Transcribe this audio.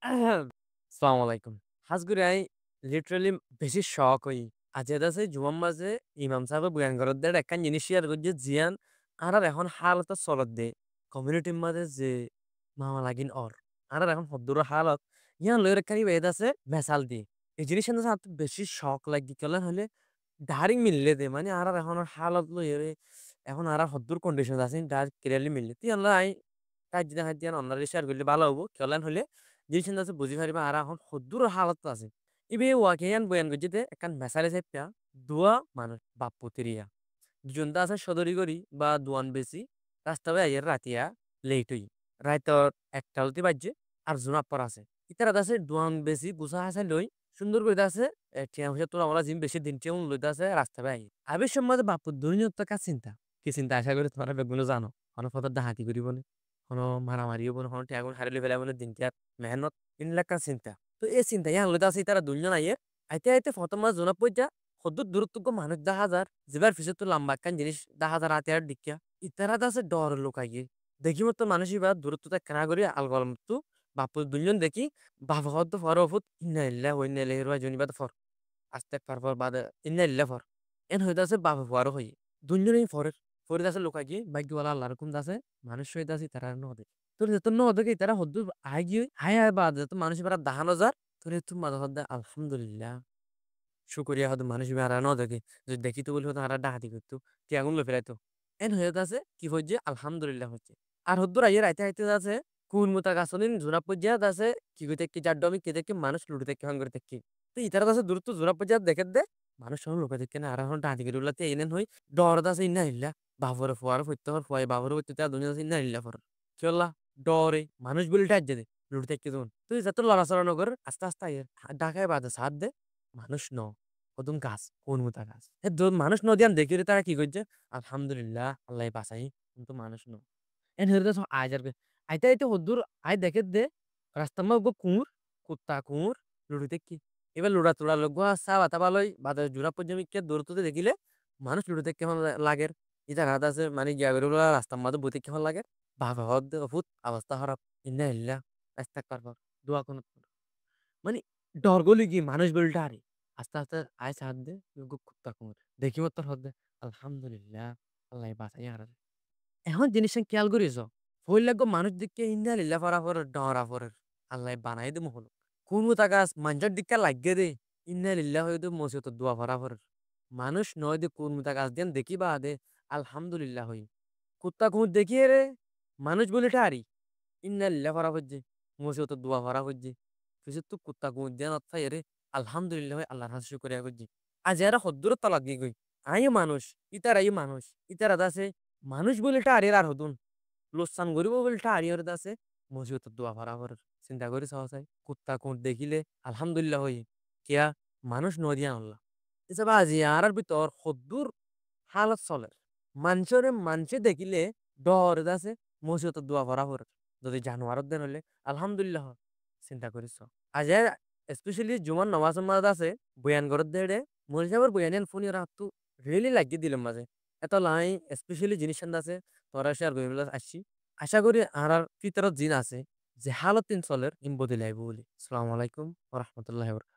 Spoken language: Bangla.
আসসালামু আলাইকুম। হাজগুড়ি আই লিটারালি বেশি শক হই। আজেদ আছে জুমার মাঝে ইমাম সাহেব বয়ান করত দেয় একখান জিনিস শেয়ার করছে জিয়ান আর এখন হালত চলত দে কমিউনিটির মাঝে যে মামা লাগিন আর এখন হদ্দুর হালত ইয়ান লয়ের একখানি বেদ আছে মেসাল দিয়ে। এই জিনিসটা না আপনি বেশি শক লাগি কেলেন হলে ডারিং মিললে দে মানে আর এখন হালত লইরে এখন আর হদ্দুর কন্ডিশন আছে ডার ক্লিয়ারলি মিললে। তুই আল্লাহ আই কাজ দেখা দিয়ে অন্যান্য শেয়ার করলে ভালো হবো কেলেন হলে জিনিস আছে বুঝি পারিবা আর এখন হদ্দুর হালত আছে। ইবে ওয়াকিয়ান বয়ান গজিতে একখান মেসালে চাইপা দুয়া মানুষ বাপ্পুতিরিয়া দুজনটা আছে সদরি করি বা দুয়ান বেশি রাস্তা আইয়ের রাতিয়া লেট হই রাইতর একটা হলতে বাজছে আর জোন আপর আছে ইতারা আছে দুয়ান বেশি গুছা আছে লই সুন্দর করে আছে টিয়া হইছে তোর আমরা জিম বেশি দিন টিয়া লইতে আছে রাস্তা বাই আবে সময় বাপ্পু দুনিয়ত কা চিন্তা কি চিন্তা আশা করি তোমার বেগুনো জানো কোনো পথর ডাহাতি করিব না কোনো মারামারি হবো না কোনো টিয়াগুন হারিলে ফেলাবো না দিন টিয়ার মেহনত ইনলাকা চিন্তা তো এই চিন্তা ইয়া লইতে আছে তারা দুজন আইয়ে আইতে আইতে প্রথম মাস জোনা পইটা হদ্দুর দূরত্ব মানুষ ১০,০০০ যেবার পিছে তো লম্বা একখান জিনিস ১০,০০০ হাতিয়ার দিকিয়া ইতারা আছে ডর লোকাইয়ে দেখি মতো মানুষই বা দূরত্বটা কেনা করি আলগল মতো বাপু দুজন দেখি বাবা হদ ফর ফুট ইন্না ইল্লা ওই নেলে হেরবা জনি বাদ ফর আস্তে পার ফর বাদ ইন্না ইল্লা ফর এন হইতা আছে বাবা ফর হই দুজনেই ফরের ফরিদ আছে লোকাইয়ে ভাগ্যওয়ালা আল্লাহর হুকুম আছে মানুষ হইতা আছে তারা নদে তোর যেত নদে কি তারা হদ্দু আই গিয়ে হাই হাই বাদ তো মানুষ পারা দাহানো যার তোর একটু মাথা হদ্দা আলহামদুলিল্লাহ শুকরিয়া হয়তো মানুষ বেড়া ন দেখে যদি দেখি তো বলি হতো হারা ডাকাতি করতো কি আগুন লো ফেরাইতো এন হয়ে আছে কি হচ্ছে আলহামদুলিল্লাহ হচ্ছে আর হদ্দুর আইয়ের আইতে আইতে আছে কোন মোতা গাছলিন জোড়া পর্যায়ে আছে কি কইতে কি যার ডমি কে দেখে মানুষ লুটে দেখে হাঙ্গ করে দেখি তো ইতারা আছে দূরত্ব জোড়া পর্যায়ে দেখে দে মানুষ সব লোকে দেখে না আর এখন ডাকাতি করে উল্লাতে এনেন হই ডর আছে ইন্না ইল্লা বাবর ফুয়ার ফুটতে হর ফুয়াই বাবর ফুটতে তার দুনিয়া আছে ইন্না ইল্লা ফর চল্লা ডরে মানুষ বলে ডাক দে লুটে দেখে তুন তুই যত লড়াচড়া নগর আস্তে আস্তে আইয়ের ডাকায় বাদে সাথ দে মানুষ ন কদম গাছ কোন মোতা গাছ মানুষ নদিয়ান দেখি রে তারা কি করছে আলহামদুলিল্লাহ আল্লাহ বাসাই কিন্তু মানুষ ন এন হেরে তো আয় যাবে আইতে আইতে হদ্দুর আয় দেখে দে রাস্তা মা গো কুকুর কুত্তা কুকুর লুড়িতে কি এবার লুড়া তোড়া লোক চা বাতা বালই বাদে জোড়া পর্যমিককে দূরত্বতে দেখিলে মানুষ লুড়িতে কেমন লাগের ইটা ঘাত আছে মানে গিয়া বেরোলা রাস্তার মাঝে বইতে কেমন লাগে ভাবে হদ ফুট অবস্থা খারাপ ইন্না ইল্লা রাস্তা পারবার দোয়া কোন মানে ডর গলি কি মানুষ বলটা আরে আস্তে আস্তে আয় সাথ দে কুত্তা কুমির দেখি মত তোর হদ্দে আলহামদুলিল্লাহ আল্লাহ বাঁচাই আর এখন জিনিসটা খেয়াল করিস হইল লাগো মানুষ দিকে ইন্দা লিল্লা ফরা ফর ডরা ফরের আল্লাহ বানাই দে মহল কোন গাছ মানুষের দিকে লাগিয়ে দে ইন্না লিল্লা হয়ে দে মসিবত দোয়া ফরা ফরের মানুষ নয় দে কোন গাছ দেন দেখি বা দে আলহামদুলিল্লাহ হই কুত্তা কুমির দেখিয়ে রে মানুষ বলে আরি ইন্না লিল্লাহ ফরা হচ্ছে মসিবত দোয়া ফরা হচ্ছে কিছু তো কুত্তা কুমির দেন অর্থাৎ এরে আলহামদুলিল্লাহ ভাই আল্লাহর হাতে শুকরিয়া করছি আজ এরা হদ্দুর তালাক গিয়ে গই আই মানুষ ইতারাই মানুষ ইতারা আছে মানুষ বলেটা আর হতুন লোসান গরিব বলেটা আর আছে মসজিদ দোয়া ভরা ভর চিন্তা করি সহসাই কুত্তা কুট দেখিলে আলহামদুলিল্লাহ হই কিয়া মানুষ নদিয়া আল্লাহ এসব আজি আর ভিতর হদ্দুর হালত চলে মানুষরে মানুষে দেখিলে ডর আছে মসজিদ দোয়া ভরা ভর যদি জানোয়ার দেন হলে আলহামদুলিল্লাহ চিন্তা করিস আজ স্পেশালি জুমার নমাজ মাজ আছে বয়ান করত দেড়ে মরে যাবার বয়ান ফোন রাখতো রিয়েলি লাগিয়ে দিলাম মাঝে এত লাই স্পেশালি জিনিস আছে তোরা শেয়ার করে আসছি আশা করি আর ফিতরত জিন আছে যে হালত তিন চলের ইম্বদি লাইব বলি আসসালামু আলাইকুম ওয়া রাহমাতুল্লাহি ওয়া বারাকাতুহু